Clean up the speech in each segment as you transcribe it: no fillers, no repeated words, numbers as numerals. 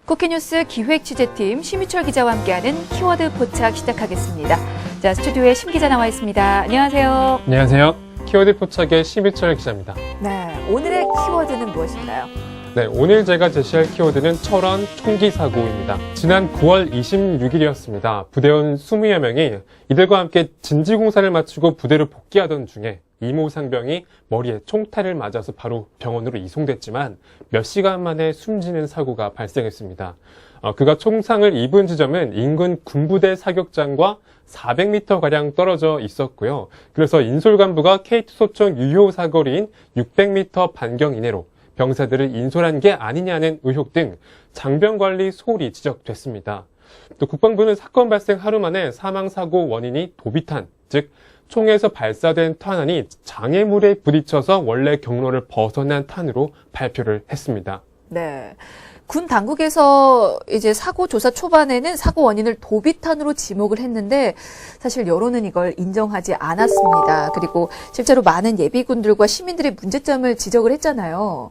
쿠키뉴스 기획취재팀 심희철 기자와 함께하는 키워드 포착 시작하겠습니다. 자, 스튜디오에 심 기자 나와 있습니다. 안녕하세요. 안녕하세요. 키워드 포착의 심희철 기자입니다. 네, 오늘의 키워드는 무엇인가요? 네, 오늘 제가 제시할 키워드는 철원 총기 사고입니다. 지난 9월 26일이었습니다. 부대원 20여 명이 이들과 함께 진지공사를 마치고 부대로 복귀하던 중에 이모 상병이 머리에 총탄을 맞아서 바로 병원으로 이송됐지만 몇 시간 만에 숨지는 사고가 발생했습니다. 그가 총상을 입은 지점은 인근 군부대 사격장과 400m가량 떨어져 있었고요. 그래서 인솔간부가 K2 소총 유효 사거리인 600m 반경 이내로 병사들을 인솔한 게 아니냐는 의혹 등 장병관리 소홀이 지적됐습니다. 또 국방부는 사건 발생 하루 만에 사망사고 원인이 도비탄, 즉 총에서 발사된 탄환이 장애물에 부딪혀서 원래 경로를 벗어난 탄으로 발표를 했습니다. 네. 군 당국에서 이제 사고 조사 초반에는 사고 원인을 도비탄으로 지목을 했는데 사실 여론은 이걸 인정하지 않았습니다. 그리고 실제로 많은 예비군들과 시민들의 문제점을 지적을 했잖아요.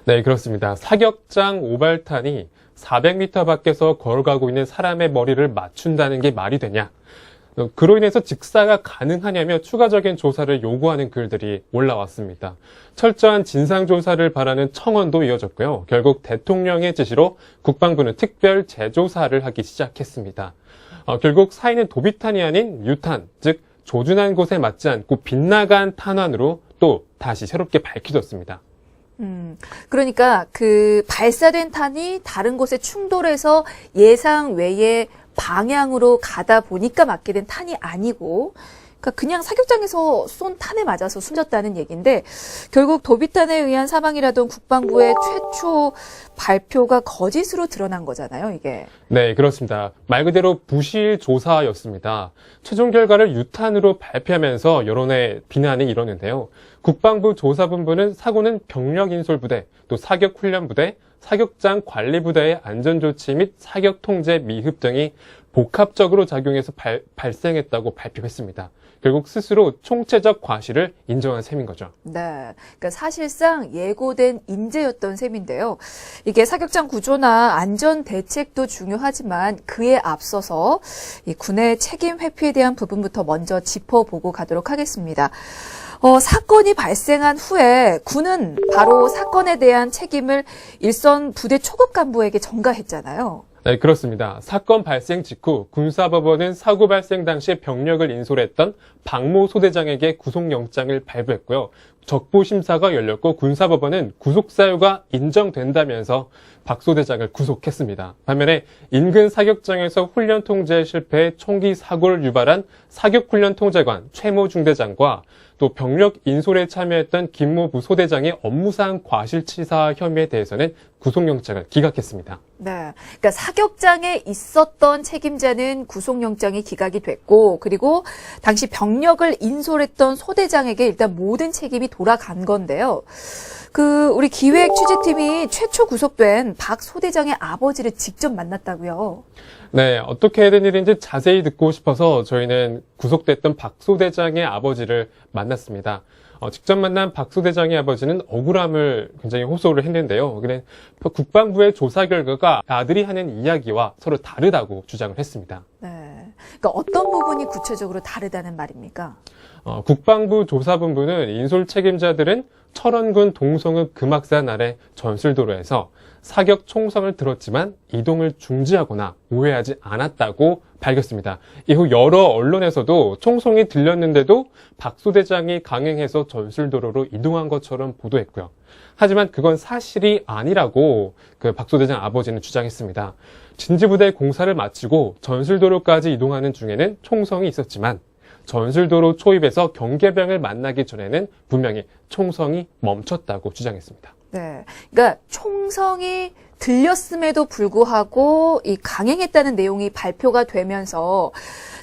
네, 그렇습니다. 사격장 오발탄이 400m 밖에서 걸어가고 있는 사람의 머리를 맞춘다는 게 말이 되냐? 그로 인해서 직사가 가능하냐며 추가적인 조사를 요구하는 글들이 올라왔습니다. 철저한 진상조사를 바라는 청원도 이어졌고요. 결국 대통령의 지시로 국방부는 특별 재조사를 하기 시작했습니다. 결국 사인은 도비탄이 아닌 유탄, 즉 조준한 곳에 맞지 않고 빗나간 탄환으로 또 다시 새롭게 밝혀졌습니다. 그러니까 그 발사된 탄이 다른 곳에 충돌해서 예상 외의 방향으로 가다 보니까 맞게 된 탄이 아니고, 그러니까 그냥 사격장에서 쏜 탄에 맞아서 숨졌다는 얘기인데, 결국 도비탄에 의한 사망이라던 국방부의 최초 발표가 거짓으로 드러난 거잖아요, 이게. 네, 그렇습니다. 말 그대로 부실 조사였습니다. 최종 결과를 유탄으로 발표하면서 여론의 비난이 일었는데요. 국방부 조사본부는 사고는 병력인솔부대, 또 사격훈련부대, 사격장 관리부대의 안전조치 및 사격 통제 미흡 등이 복합적으로 작용해서 발생했다고 발표했습니다. 결국 스스로 총체적 과실을 인정한 셈인 거죠. 네, 그러니까 사실상 예고된 인재였던 셈인데요. 이게 사격장 구조나 안전 대책도 중요하지만 그에 앞서서 이 군의 책임 회피에 대한 부분부터 먼저 짚어보고 가도록 하겠습니다. 사건이 발생한 후에 군은 바로 사건에 대한 책임을 일선 부대 초급 간부에게 전가했잖아요. 네, 그렇습니다. 사건 발생 직후 군사법원은 사고 발생 당시에 병력을 인솔했던 박모 소대장에게 구속영장을 발부했고요. 적부심사가 열렸고 군사법원은 구속사유가 인정된다면서 박 소대장을 구속했습니다. 반면에 인근 사격장에서 훈련 통제에 실패해 총기 사고를 유발한 사격훈련 통제관 최모 중대장과 또 병력 인솔에 참여했던 김모 부소대장의 업무상 과실치사 혐의에 대해서는 구속영장을 기각했습니다. 네, 그러니까 사격장에 있었던 책임자는 구속영장이 기각이 됐고, 그리고 당시 병력을 인솔했던 소대장에게 일단 모든 책임이 돌아간 건데요. 우리 기획 취재팀이 최초 구속된 박 소대장의 아버지를 직접 만났다고요. 네, 어떻게 된 일인지 자세히 듣고 싶어서 저희는 구속됐던 박 소대장의 아버지를 만났습니다. 직접 만난 박 소대장의 아버지는 억울함을 굉장히 호소를 했는데요. 그래 국방부의 조사 결과가 아들이 하는 이야기와 서로 다르다고 주장을 했습니다. 네, 그러니까 어떤 부분이 구체적으로 다르다는 말입니까? 국방부 조사본부는 인솔 책임자들은 철원군 동성읍 금악산 아래 전술도로에서 사격 총성을 들었지만 이동을 중지하거나 오해하지 않았다고 밝혔습니다. 이후 여러 언론에서도 총성이 들렸는데도 박 소대장이 강행해서 전술도로로 이동한 것처럼 보도했고요. 하지만 그건 사실이 아니라고 박 소대장 아버지는 주장했습니다. 진지부대 공사를 마치고 전술도로까지 이동하는 중에는 총성이 있었지만 전술도로 초입에서 경계병을 만나기 전에는 분명히 총성이 멈췄다고 주장했습니다. 네, 그러니까 총성이 들렸음에도 불구하고 이 강행했다는 내용이 발표가 되면서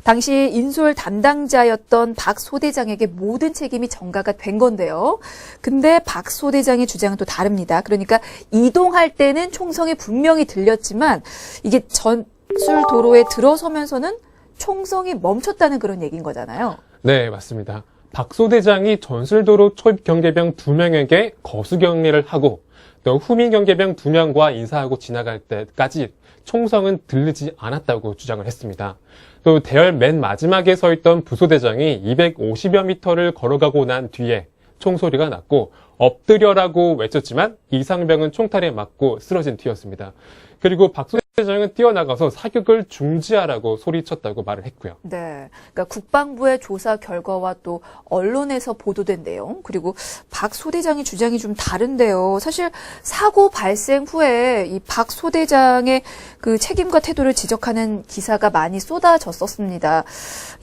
당시 인솔 담당자였던 박 소대장에게 모든 책임이 전가가 된 건데요. 근데 박 소대장의 주장은 또 다릅니다. 그러니까 이동할 때는 총성이 분명히 들렸지만 이게 전술도로에 들어서면서는 총성이 멈췄다는 그런 얘기인 거잖아요. 네, 맞습니다. 박 소대장이 전술도로 초입 경계병 2명에게 거수 경례를 하고 또 후임 경계병 2명과 인사하고 지나갈 때까지 총성은 들르지 않았다고 주장을 했습니다. 또 대열 맨 마지막에 서 있던 부소대장이 250여 미터를 걸어가고 난 뒤에 총소리가 났고 엎드려라고 외쳤지만 이상병은 총탈에 맞고 쓰러진 뒤였습니다. 그리고 박 소대장은 뛰어나가서 사격을 중지하라고 소리쳤다고 말을 했고요. 네, 그러니까 국방부의 조사 결과와 또 언론에서 보도된 내용, 그리고 박 소대장의 주장이 좀 다른데요. 사실 사고 발생 후에 이 박 소대장의 그 책임과 태도를 지적하는 기사가 많이 쏟아졌었습니다.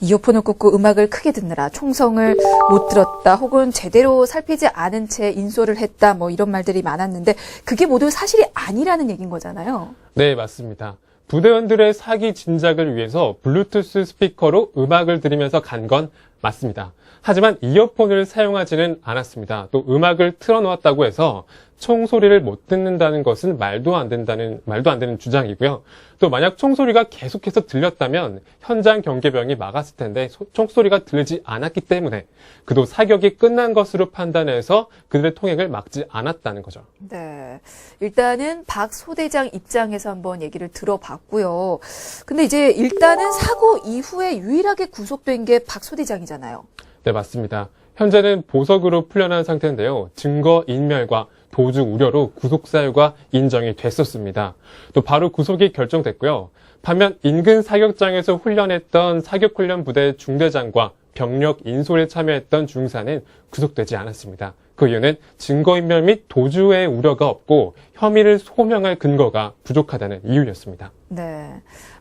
이어폰을 꽂고 음악을 크게 듣느라 총성을 못 들었다, 혹은 제대로 살피지 않은 채 인솔을 했다, 뭐 이런 말들이 많았는데 그게 모두 사실이 아니라는 얘기인 거잖아요. 네, 맞습니다. 부대원들의 사기 진작을 위해서 블루투스 스피커로 음악을 들으면서 간 건 맞습니다. 하지만 이어폰을 사용하지는 않았습니다. 또 음악을 틀어놓았다고 해서 총소리를 못 듣는다는 것은 말도 안 되는 주장이고요. 또 만약 총소리가 계속해서 들렸다면 현장 경계병이 막았을 텐데 총소리가 들리지 않았기 때문에 그도 사격이 끝난 것으로 판단해서 그들의 통행을 막지 않았다는 거죠. 네. 일단은 박 소대장 입장에서 한번 얘기를 들어봤고요. 근데 이제 일단은 사고 이후에 유일하게 구속된 게 박 소대장이잖아요. 네, 맞습니다. 현재는 보석으로 풀려난 상태인데요. 증거 인멸과 도주 우려로 구속 사유가 인정이 됐었습니다. 또 바로 구속이 결정됐고요. 반면 인근 사격장에서 훈련했던 사격훈련 부대 중대장과 병력 인솔에 참여했던 중사는 구속되지 않았습니다. 그 이유는 증거인멸 및 도주의 우려가 없고 혐의를 소명할 근거가 부족하다는 이유였습니다. 네.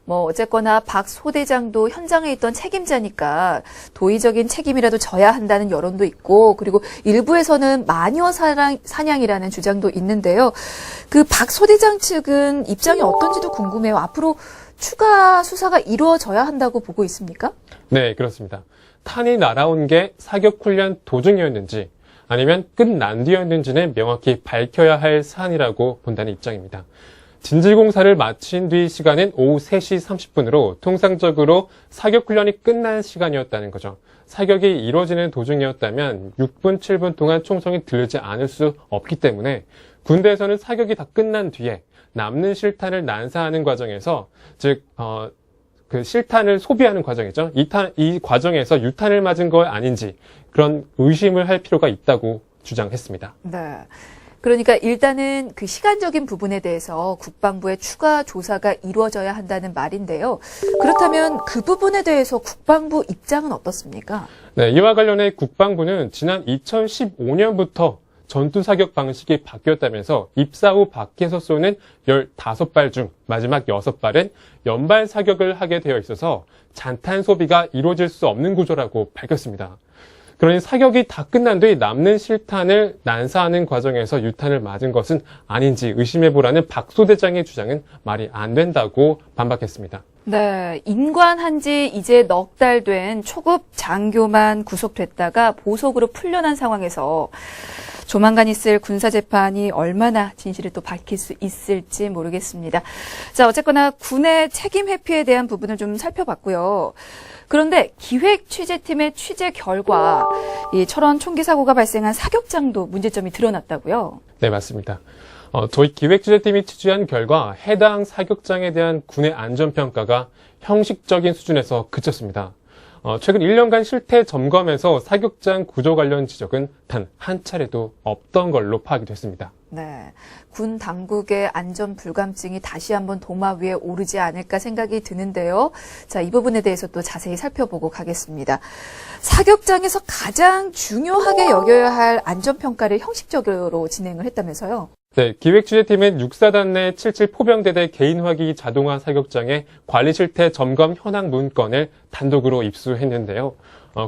뭐 어쨌거나 박 소대장도 현장에 있던 책임자니까 도의적인 책임이라도 져야 한다는 여론도 있고, 그리고 일부에서는 마녀 사냥이라는 주장도 있는데요. 그 박 소대장 측은 입장이 어떤지도 궁금해요. 앞으로 추가 수사가 이루어져야 한다고 보고 있습니까? 네, 그렇습니다. 탄이 날아온 게 사격훈련 도중이었는지 아니면 끝난 뒤였는지는 명확히 밝혀야 할 사안이라고 본다는 입장입니다. 진질공사를 마친 뒤 시간은 오후 3시 30분으로 통상적으로 사격훈련이 끝난 시간이었다는 거죠. 사격이 이루어지는 도중이었다면 6분, 7분 동안 총성이 들리지 않을 수 없기 때문에 군대에서는 사격이 다 끝난 뒤에 남는 실탄을 난사하는 과정에서, 즉 그 실탄을 소비하는 과정이죠. 이 과정에서 유탄을 맞은 거 아닌지 그런 의심을 할 필요가 있다고 주장했습니다. 네. 그러니까 일단은 그 시간적인 부분에 대해서 국방부의 추가 조사가 이루어져야 한다는 말인데요. 그렇다면 그 부분에 대해서 국방부 입장은 어떻습니까? 네, 이와 관련해 국방부는 지난 2015년부터 전투 사격 방식이 바뀌었다면서 입사 후 밖에서 쏘는 15발 중 마지막 6발은 연발 사격을 하게 되어 있어서 잔탄 소비가 이루어질 수 없는 구조라고 밝혔습니다. 그러니 사격이 다 끝난 뒤 남는 실탄을 난사하는 과정에서 유탄을 맞은 것은 아닌지 의심해보라는 박 소대장의 주장은 말이 안 된다고 반박했습니다. 네, 임관한 지 이제 넉 달 된 초급 장교만 구속됐다가 보석으로 풀려난 상황에서 조만간 있을 군사재판이 얼마나 진실을 또 밝힐 수 있을지 모르겠습니다. 자, 어쨌거나 군의 책임 회피에 대한 부분을 좀 살펴봤고요. 그런데 기획취재팀의 취재 결과 이 철원 총기 사고가 발생한 사격장도 문제점이 드러났다고요? 네, 맞습니다. 저희 기획취재팀이 취재한 결과 해당 사격장에 대한 군의 안전평가가 형식적인 수준에서 그쳤습니다. 최근 1년간 실태 점검에서 사격장 구조 관련 지적은 단 한 차례도 없던 걸로 파악이 됐습니다. 네, 군 당국의 안전 불감증이 다시 한번 도마 위에 오르지 않을까 생각이 드는데요. 자, 이 부분에 대해서 또 자세히 살펴보고 가겠습니다. 사격장에서 가장 중요하게 여겨야 할 안전평가를 형식적으로 진행을 했다면서요? 네, 기획취재팀은 6사단 내 77 포병대대 개인화기 자동화 사격장의 관리 실태 점검 현황 문건을 단독으로 입수했는데요.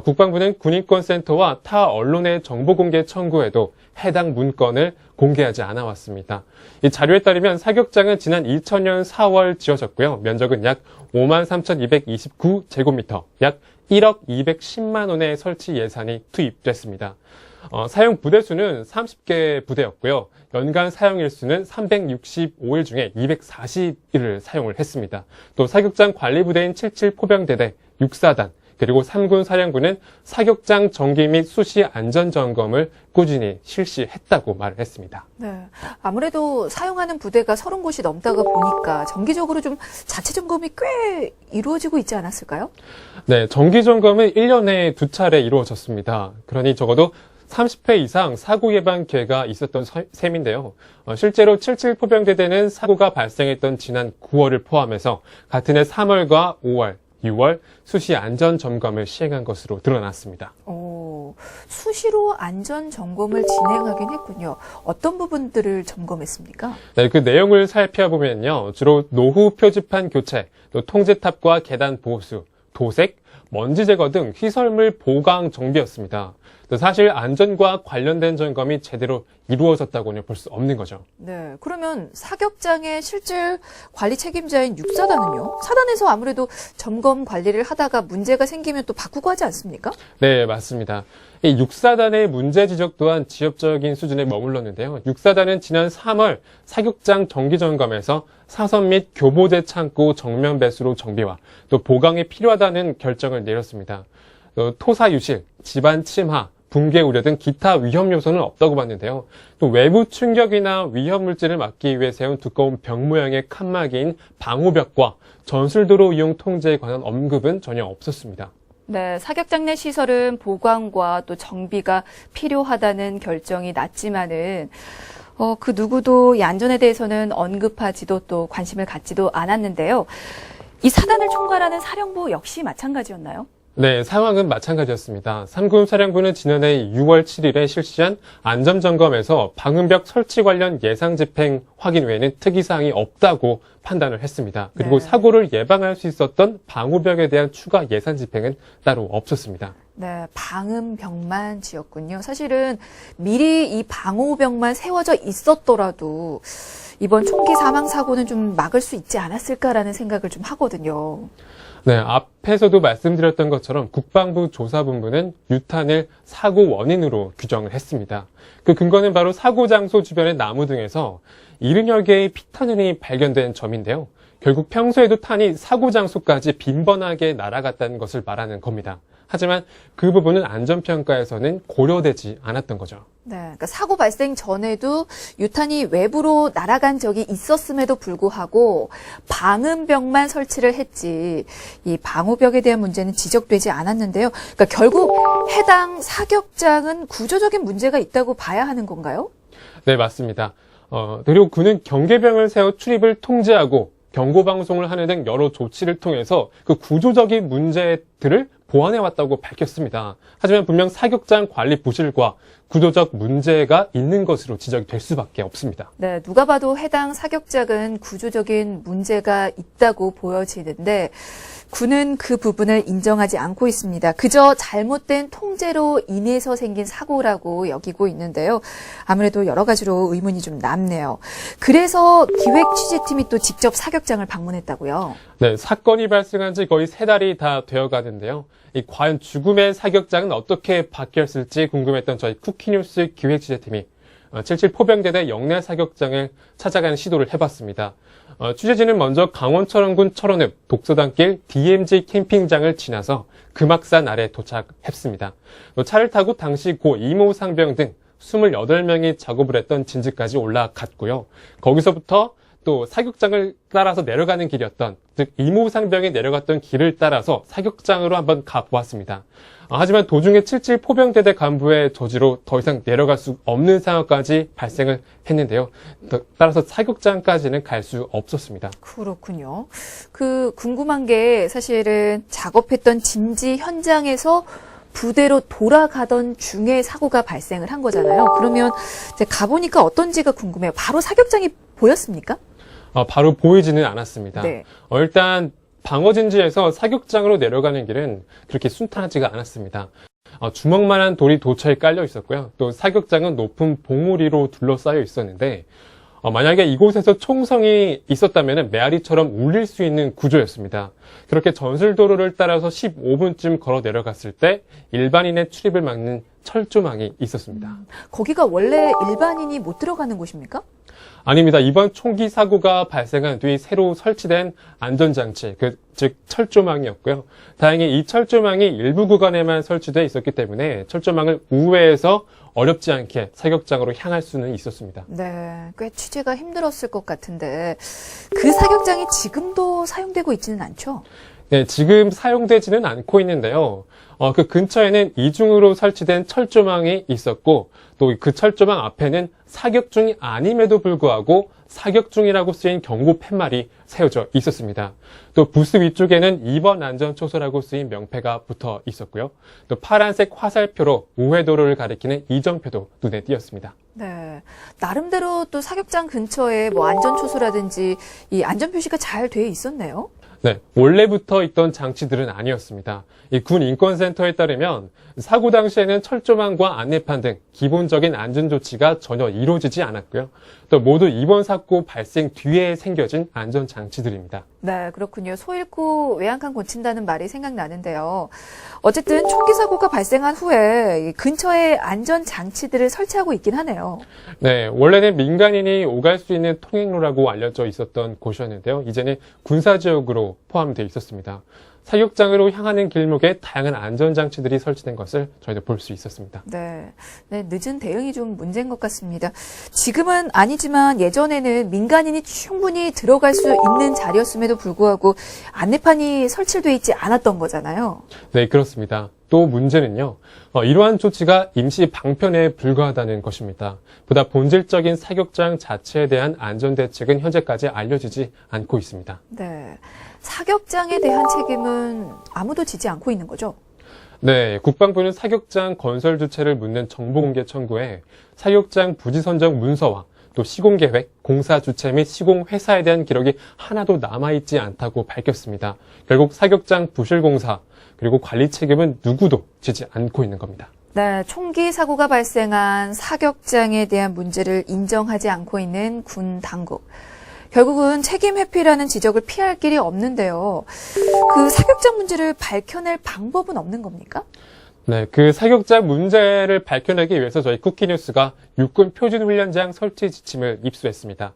국방부는 군인권센터와 타 언론의 정보 공개 청구에도 해당 문건을 공개하지 않아 왔습니다. 이 자료에 따르면 사격장은 지난 2000년 4월 지어졌고요. 면적은 약 53,229제곱미터, 약 1억 210만 원의 설치 예산이 투입됐습니다. 사용 부대 수는 30개 부대였고요. 연간 사용 일수는 365일 중에 240일을 사용을 했습니다. 또 사격장 관리 부대인 77 포병대대 6사단, 그리고 3군 사령부는 사격장 정기 및 수시 안전 점검을 꾸준히 실시했다고 말을 했습니다. 네. 아무래도 사용하는 부대가 30곳이 넘다가 보니까 정기적으로 좀 자체 점검이 꽤 이루어지고 있지 않았을까요? 네, 정기 점검은 1년에 2차례 이루어졌습니다. 그러니 적어도 30회 이상 사고 예방 기회가 있었던 셈인데요. 실제로 77포병대대는 사고가 발생했던 지난 9월을 포함해서 같은 해 3월과 5월, 6월 수시 안전 점검을 시행한 것으로 드러났습니다. 수시로 안전 점검을 진행하긴 했군요. 어떤 부분들을 점검했습니까? 네, 그 내용을 살펴보면요. 주로 노후 표지판 교체, 또 통제탑과 계단 보수, 도색, 먼지 제거 등 시설물 보강 정비였습니다. 사실 안전과 관련된 점검이 제대로 이루어졌다고는 볼 수 없는 거죠. 네, 그러면 사격장의 실질 관리 책임자인 육사단은요? 사단에서 아무래도 점검 관리를 하다가 문제가 생기면 또 바꾸고 하지 않습니까? 네, 맞습니다. 이 육사단의 문제 지적 또한 지엽적인 수준에 머물렀는데요. 육사단은 지난 3월 사격장 정기 점검에서 사선 및 교보제 창고 정면 배수로 정비와 또 보강이 필요하다는 결정을 내렸습니다. 토사 유실, 집안 침하, 붕괴 우려 등 기타 위험 요소는 없다고 봤는데요. 또 외부 충격이나 위험 물질을 막기 위해 세운 두꺼운 벽 모양의 칸막이인 방호벽과 전술도로 이용 통제에 관한 언급은 전혀 없었습니다. 네, 사격장 내 시설은 보강과 또 정비가 필요하다는 결정이 났지만은 그 누구도 이 안전에 대해서는 언급하지도 또 관심을 갖지도 않았는데요. 이 사단을 총괄하는 사령부 역시 마찬가지였나요? 네, 상황은 마찬가지였습니다. 3군 사령부는 지난해 6월 7일에 실시한 안전점검에서 방음벽 설치 관련 예상 집행 확인 외에는 특이사항이 없다고 판단을 했습니다. 그리고 네. 사고를 예방할 수 있었던 방호벽에 대한 추가 예산 집행은 따로 없었습니다. 네, 방음벽만 지었군요. 사실은 미리 이 방호벽만 세워져 있었더라도 이번 총기 사망 사고는 좀 막을 수 있지 않았을까라는 생각을 좀 하거든요. 네, 앞에서도 말씀드렸던 것처럼 국방부 조사본부는 유탄을 사고 원인으로 규정을 했습니다. 그 근거는 바로 사고 장소 주변의 나무 등에서 70여 개의 피탄원이 발견된 점인데요. 결국 평소에도 탄이 사고 장소까지 빈번하게 날아갔다는 것을 말하는 겁니다. 하지만 그 부분은 안전평가에서는 고려되지 않았던 거죠. 네, 그러니까 사고 발생 전에도 유탄이 외부로 날아간 적이 있었음에도 불구하고 방음벽만 설치를 했지 이 방호벽에 대한 문제는 지적되지 않았는데요. 그러니까 결국 해당 사격장은 구조적인 문제가 있다고 봐야 하는 건가요? 네, 맞습니다. 그리고 그는 경계병을 세워 출입을 통제하고 경고방송을 하는 등 여러 조치를 통해서 그 구조적인 문제들을 보완해왔다고 밝혔습니다. 하지만 분명 사격장 관리 부실과 구조적 문제가 있는 것으로 지적이 될 수밖에 없습니다. 네, 누가 봐도 해당 사격장은 구조적인 문제가 있다고 보여지는데 군은 그 부분을 인정하지 않고 있습니다. 그저 잘못된 통제로 인해서 생긴 사고라고 여기고 있는데요. 아무래도 여러 가지로 의문이 좀 남네요. 그래서 기획 취재팀이 또 직접 사격장을 방문했다고요. 네, 사건이 발생한 지 거의 3달이 다 되어가는데요. 과연 죽음의 사격장은 어떻게 바뀌었을지 궁금했던 저희 쿠키뉴스 기획 취재팀이 77포병대대 영내 사격장을 찾아가는 시도를 해봤습니다. 취재진은 먼저 강원철원군 철원읍 독서단길 DMZ 캠핑장을 지나서 금악산 아래 도착했습니다. 차를 타고 당시 고 이모 상병 등 28명이 작업을 했던 진지까지 올라갔고요. 거기서부터 또 사격장을 따라서 내려가는 길이었던, 즉 이모 상병이 내려갔던 길을 따라서 사격장으로 한번 가보았습니다. 하지만 도중에 77포병대대 간부의 저지로 더 이상 내려갈 수 없는 상황까지 발생을 했는데요. 따라서 사격장까지는 갈 수 없었습니다. 그렇군요. 궁금한 게 사실은 작업했던 진지 현장에서 부대로 돌아가던 중에 사고가 발생을 한 거잖아요. 그러면 이제 가보니까 어떤지가 궁금해요. 바로 사격장이 보였습니까? 바로 보이지는 않았습니다. 네. 일단 방어진지에서 사격장으로 내려가는 길은 그렇게 순탄하지가 않았습니다. 주먹만한 돌이 도처에 깔려 있었고요. 또 사격장은 높은 봉우리로 둘러싸여 있었는데 만약에 이곳에서 총성이 있었다면 메아리처럼 울릴 수 있는 구조였습니다. 그렇게 전술도로를 따라서 15분쯤 걸어 내려갔을 때 일반인의 출입을 막는 철조망이 있었습니다. 거기가 원래 일반인이 못 들어가는 곳입니까? 아닙니다. 이번 총기 사고가 발생한 뒤 새로 설치된 안전장치, 즉 철조망이었고요. 다행히 이 철조망이 일부 구간에만 설치되어 있었기 때문에 철조망을 우회해서 어렵지 않게 사격장으로 향할 수는 있었습니다. 네, 꽤 취재가 힘들었을 것 같은데 그 사격장이 지금도 사용되고 있지는 않죠? 네, 지금 사용되지는 않고 있는데요. 그 근처에는 이중으로 설치된 철조망이 있었고 또 그 철조망 앞에는 사격 중이 아님에도 불구하고 사격 중이라고 쓰인 경고 팻말이 세워져 있었습니다. 또 부스 위쪽에는 2번 안전초소라고 쓰인 명패가 붙어 있었고요. 또 파란색 화살표로 우회도로를 가리키는 이정표도 눈에 띄었습니다. 네, 나름대로 또 사격장 근처에 뭐 안전초소라든지 이 안전표시가 잘 돼 있었네요. 네, 원래부터 있던 장치들은 아니었습니다. 이 군 인권센터에 따르면 사고 당시에는 철조망과 안내판 등 기본적인 안전조치가 전혀 이루어지지 않았고요. 또 모두 이번 사고 발생 뒤에 생겨진 안전장치들입니다. 네, 그렇군요. 소 잃고 외양간 고친다는 말이 생각나는데요. 어쨌든 총기 사고가 발생한 후에 이 근처에 안전장치들을 설치하고 있긴 하네요. 네, 원래는 민간인이 오갈 수 있는 통행로라고 알려져 있었던 곳이었는데요. 이제는 군사지역으로 포함되어 있었습니다. 사격장으로 향하는 길목에 다양한 안전장치들이 설치된 것을 저희도 볼 수 있었습니다. 네, 늦은 대응이 좀 문제인 것 같습니다. 지금은 아니지만 예전에는 민간인이 충분히 들어갈 수 있는 자리였음에도 불구하고 안내판이 설치되어 있지 않았던 거잖아요. 네, 그렇습니다. 또 문제는요, 이러한 조치가 임시 방편에 불과하다는 것입니다. 보다 본질적인 사격장 자체에 대한 안전대책은 현재까지 알려지지 않고 있습니다. 네, 사격장에 대한 책임은 아무도 지지 않고 있는 거죠? 네, 국방부는 사격장 건설 주체를 묻는 정보공개 청구에 사격장 부지 선정 문서와 또 시공계획, 공사 주체 및 시공회사에 대한 기록이 하나도 남아있지 않다고 밝혔습니다. 결국 사격장 부실공사 그리고 관리 책임은 누구도 지지 않고 있는 겁니다. 네, 총기 사고가 발생한 사격장에 대한 문제를 인정하지 않고 있는 군 당국. 결국은 책임 회피라는 지적을 피할 길이 없는데요. 그 사격장 문제를 밝혀낼 방법은 없는 겁니까? 네, 그 사격장 문제를 밝혀내기 위해서 저희 쿠키뉴스가 육군 표준훈련장 설치 지침을 입수했습니다.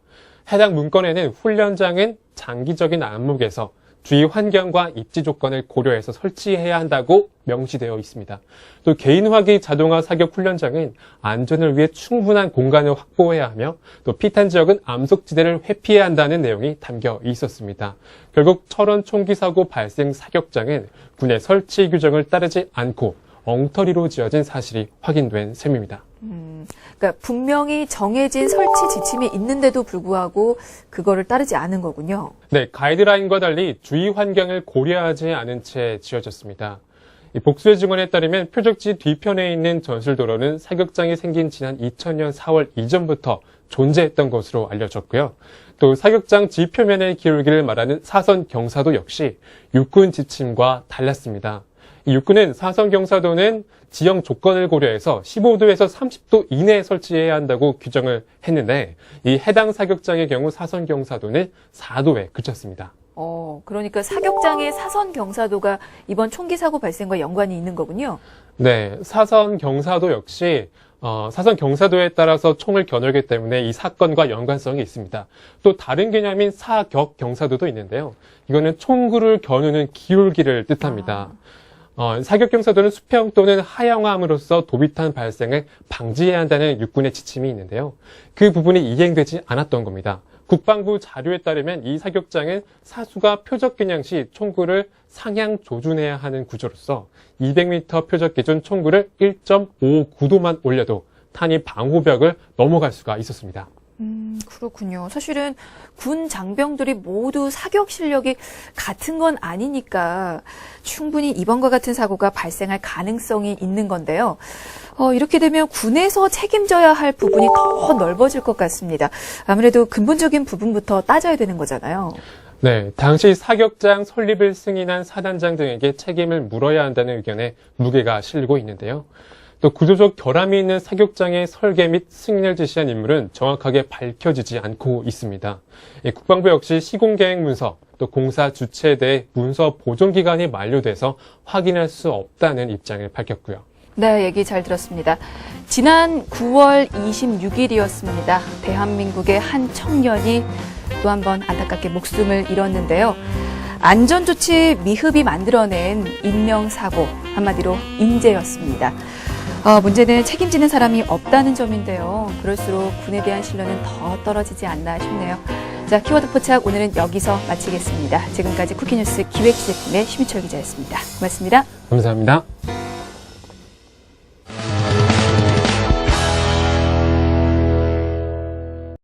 해당 문건에는 훈련장은 장기적인 안목에서 주위 환경과 입지 조건을 고려해서 설치해야 한다고 명시되어 있습니다. 또 개인화기 자동화 사격 훈련장은 안전을 위해 충분한 공간을 확보해야 하며 또 피탄 지역은 암속지대를 회피해야 한다는 내용이 담겨 있었습니다. 결국 철원 총기 사고 발생 사격장은 군의 설치 규정을 따르지 않고 엉터리로 지어진 사실이 확인된 셈입니다. 그러니까 분명히 정해진 설치 지침이 있는데도 불구하고 그거를 따르지 않은 거군요. 네, 가이드라인과 달리 주위 환경을 고려하지 않은 채 지어졌습니다. 복수의 증언에 따르면 표적지 뒤편에 있는 전술도로는 사격장이 생긴 지난 2000년 4월 이전부터 존재했던 것으로 알려졌고요. 또 사격장 지표면의 기울기를 말하는 사선 경사도 역시 육군 지침과 달랐습니다. 이 육군은 사선 경사도는 지형 조건을 고려해서 15도에서 30도 이내에 설치해야 한다고 규정을 했는데 이 해당 사격장의 경우 사선 경사도는 4도에 그쳤습니다. 그러니까 사격장의 사선 경사도가 이번 총기 사고 발생과 연관이 있는 거군요. 네, 사선 경사도 역시 사선 경사도에 따라서 총을 겨누기 때문에 이 사건과 연관성이 있습니다. 또 다른 개념인 사격 경사도도 있는데요. 이거는 총구를 겨누는 기울기를 뜻합니다. 사격 경사도는 수평 또는 하향함으로써 도비탄 발생을 방지해야 한다는 육군의 지침이 있는데요. 그 부분이 이행되지 않았던 겁니다. 국방부 자료에 따르면 이 사격장은 사수가 표적 겨냥 시 총구를 상향 조준해야 하는 구조로서 200m 표적 기준 총구를 1.59도만 올려도 탄이 방호벽을 넘어갈 수가 있었습니다. 그렇군요. 사실은 군 장병들이 모두 사격 실력이 같은 건 아니니까 충분히 이번과 같은 사고가 발생할 가능성이 있는 건데요. 이렇게 되면 군에서 책임져야 할 부분이 더 넓어질 것 같습니다. 아무래도 근본적인 부분부터 따져야 되는 거잖아요. 네, 당시 사격장 설립을 승인한 사단장 등에게 책임을 물어야 한다는 의견에 무게가 실리고 있는데요. 또 구조적 결함이 있는 사격장의 설계 및 승인을 지시한 인물은 정확하게 밝혀지지 않고 있습니다. 국방부 역시 시공계획 문서, 또 공사 주체에 대해 문서 보존 기간이 만료돼서 확인할 수 없다는 입장을 밝혔고요. 네, 얘기 잘 들었습니다. 지난 9월 26일이었습니다. 대한민국의 한 청년이 또 한 번 안타깝게 목숨을 잃었는데요. 안전조치 미흡이 만들어낸 인명사고, 한마디로 인재였습니다. 문제는 책임지는 사람이 없다는 점인데요. 그럴수록 군에 대한 신뢰는 더 떨어지지 않나 싶네요. 자, 키워드 포착 오늘은 여기서 마치겠습니다. 지금까지 쿠키뉴스 기획지책팀의 심희철 기자였습니다. 고맙습니다. 감사합니다.